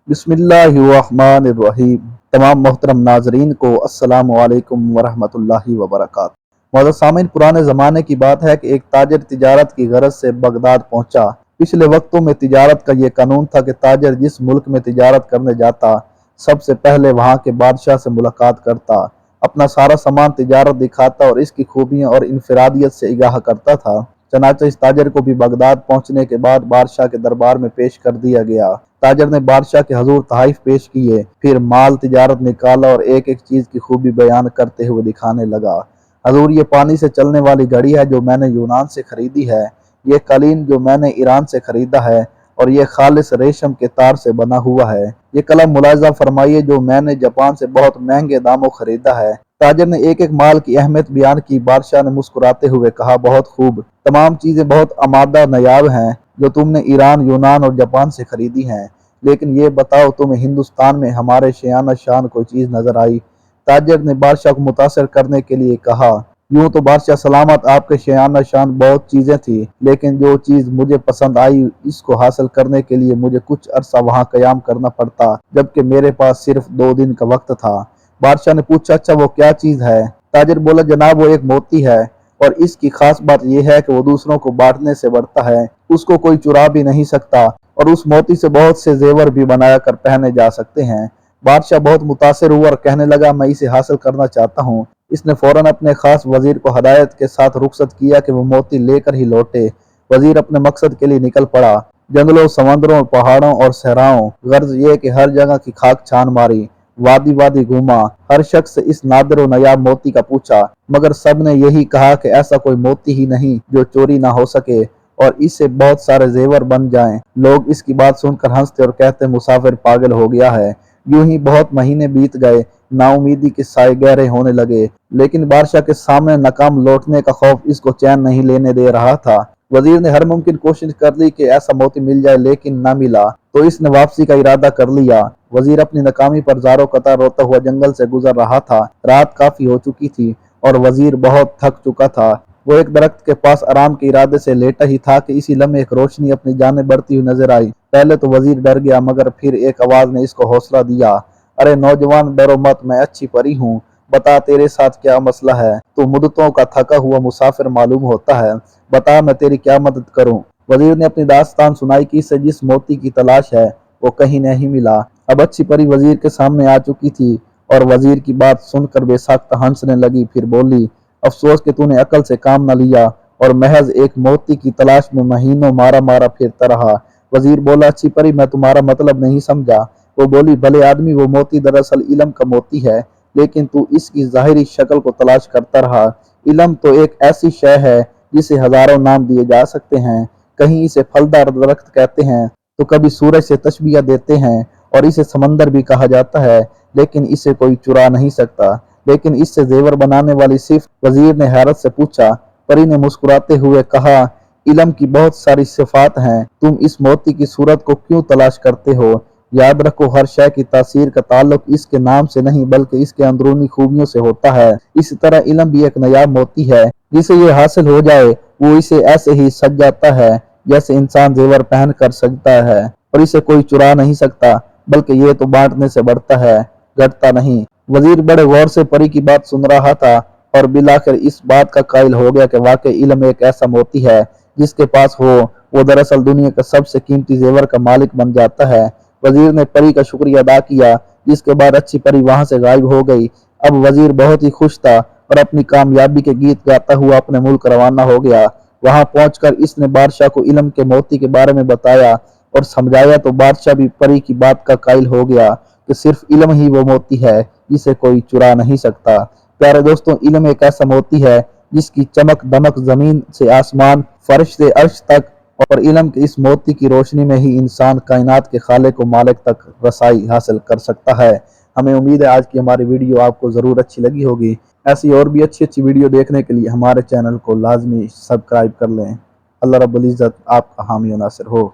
बिस्मिल्लाहिर्रहमानिर्रहीम। तमाम मोहतरम नाजरीन को अस्सलाम वालेकुम वरहमतुल्लाहि वबरकात। मौजूद सामीन, पुराने ज़माने की बात है कि एक ताजर तिजारत की गरज से बगदाद पहुंचा। पिछले वक्तों में तिजारत का ये कानून था कि ताजर जिस मुल्क में तिजारत करने जाता, सबसे पहले वहाँ के बादशाह से मुलाकात करता, अपना सारा सामान तिजारत दिखाता और इसकी खूबियाँ और इनफरादियत से आगाह करता था। चनाचे इस ताजर को भी बगदाद पहुंचने के बाद बादशाह के दरबार में पेश कर दिया गया। ताजर ने बादशाह के हजूर तहाइफ पेश किए, फिर माल तिजारत निकाला और एक एक चीज की खूबी बयान करते हुए दिखाने लगा। हजूर, ये पानी से चलने वाली घड़ी है जो मैंने यूनान से खरीदी है, ये कालीन जो मैंने ईरान से खरीदा है और ये खालिस रेशम के तार से बना हुआ है। ये कलम मुलाजा फरमाइए जो मैंने जापान से बहुत महंगे दामों खरीदा है। ताजर ने एक एक माल की अहमियत बयान की। बादशाह ने मुस्कुराते हुए कहा, बहुत खूब, तमाम चीजें बहुत आमादा नायाब हैं जो तुमने ईरान, यूनान और जापान से खरीदी हैं, लेकिन ये बताओ, तुम्हें हिंदुस्तान में हमारे शान शान कोई चीज नजर आई? ताजर ने बादशाह को मुतासर करने के लिए कहा, यूं तो बादशाह सलामत, आपके शान शान बहुत चीजें थी, लेकिन जो चीज मुझे पसंद आई, इसको हासिल करने के लिए मुझे कुछ अरसा वहां कयाम करना पड़ता, जबकि मेरे पास सिर्फ 2 दिन का वक्त था। बादशाह ने पूछा, अच्छा वो क्या चीज है? ताजर बोला, जनाब वो एक मोती है और इसकी खास बात यह है कि वो दूसरों को बांटने से बढ़ता है, उसको कोई चुरा भी नहीं सकता और उस मोती से बहुत से जेवर भी बनाया कर पहने जा सकते हैं। बादशाह बहुत मुतासिर हुआ और कहने लगा, मैं इसे हासिल करना चाहता हूँ। इसने फौरन अपने खास वजीर को हदायत के साथ रुखसत किया कि वो मोती लेकर ही लौटे। वजीर अपने मकसद के लिए निकल पड़ा। जंगलों, समंदरों, पहाड़ों और सहराओं, गर्ज ये कि हर जगह की खाक छान मारी, वादी वादी घूमा, हर शख्स से इस नादिर और नायाब मोती का पूछा, मगर सब ने यही कहा कि ऐसा कोई मोती ही नहीं जो चोरी ना हो सके और इससे बहुत सारे जेवर बन जाएं। लोग इसकी बात सुनकर हंसते और कहते, मुसाफिर पागल हो गया है। यूं ही बहुत महीने बीत गए। नाउमीदी के साए गहरे होने लगे, लेकिन बादशाह के सामने नाकाम लौटने का खौफ इसको चैन नहीं लेने दे रहा था। वजीर ने हर मुमकिन कोशिश कर ली कि ऐसा मोती मिल जाए, लेकिन न मिला, तो इसने वापसी का इरादा कर लिया। वजीर अपनी नाकामी पर ज़ारो कतार रोता हुआ जंगल से गुजर रहा था। रात काफी हो चुकी थी और वजीर बहुत थक चुका था। वो एक दरख्त के पास आराम के इरादे से लेटा ही था कि इसी लम्हे एक रोशनी अपनी जाने बढ़ती हुई नजर आई। पहले तो वजीर डर गया, मगर फिर एक आवाज ने इसको हौसला दिया, अरे नौजवान, डरो मत, मैं अच्छी परी हूँ। बता, तेरे साथ क्या मसला है? तू मुद्दतों का थका हुआ मुसाफिर मालूम होता है, बता मैं तेरी क्या मदद करूँ? वजीर ने अपनी दास्तान सुनाई कि इसे जिस मोती की तलाश है वो कहीं नहीं मिला। अब अच्छी परी वजीर के सामने आ चुकी थी और वजीर की बात सुनकर बेसाख्ता हंसने लगी। फिर बोली, अफसोस कि तूने अकल से काम न लिया और महज एक मोती की तलाश में महीनों मारा मारा फिरता रहा। वजीर बोला, अच्छी परी, मैं तुम्हारा मतलब नहीं समझा। वो बोली, भले आदमी, वो मोती दरअसल इल्म का मोती है, लेकिन तू इसकी जाहिरी शक्ल को तलाश करता रहा। इल्म तो एक ऐसी शय है जिसे हजारों नाम दिए जा सकते हैं। कहीं इसे फलदार दरख्त कहते हैं, तो कभी सूरज से तशबीह देते हैं और इसे समंदर भी कहा जाता है, लेकिन इसे कोई चुरा नहीं सकता। लेकिन इससे जेवर बनाने वाली सिर्फ? वजीर ने हैरत से पूछा। परी ने मुस्कुराते हुए कहा, इल्म की बहुत सारी सिफात हैं, तुम इस मोती की सूरत को क्यों तलाश करते हो? याद रखो, हर शय की तासीर का ताल्लुक इसके नाम से नहीं बल्कि इसके अंदरूनी खूबियों से होता है। इसी तरह इल्म भी एक नायाब मोती है, जिसे ये हासिल हो जाए वो इसे ऐसे ही सज जाता है जैसे इंसान जेवर पहन कर सजता है, और इसे कोई चुरा नहीं सकता, बल्कि ये तो बांटने से बढ़ता है, घटता नहीं। वजीर बड़े गौर से परी की बात सुन रहा था और बिलाखिर इस बात का कायल हो गया कि वाकई इल्म एक ऐसा मोती है जिसके पास हो वो दरअसल दुनिया का सबसे कीमती जेवर का मालिक बन जाता है। वजीर ने परी का शुक्रिया अदा किया, जिसके बाद अच्छी परी वहां से गायब हो गई। अब वजीर बहुत ही खुश था और अपनी कामयाबी के गीत गाता हुआ अपने मुल्क रवाना हो गया। वहां पहुंचकर इसने बादशाह को इल्म के मोती के बारे में बताया और समझाया, तो बादशाह भी परी की बात का कायल हो गया कि सिर्फ इल्म ही वो मोती है जिसे कोई चुरा नहीं सकता। प्यारे दोस्तों, इल्म एक ऐसा मोती है जिसकी चमक दमक जमीन से आसमान, फर्श से अर्श तक, और इल्म के इस मोती की रोशनी में ही इंसान कायनात के खालिक व मालिक तक रसाई हासिल कर सकता है। हमें उम्मीद है आज की हमारी वीडियो आपको ज़रूर अच्छी लगी होगी। ऐसी और भी अच्छी अच्छी वीडियो देखने के लिए हमारे चैनल को लाजमी सब्सक्राइब कर लें। अल्लाह रब्बुल इज़्ज़त आपका हामी व नासिर हो।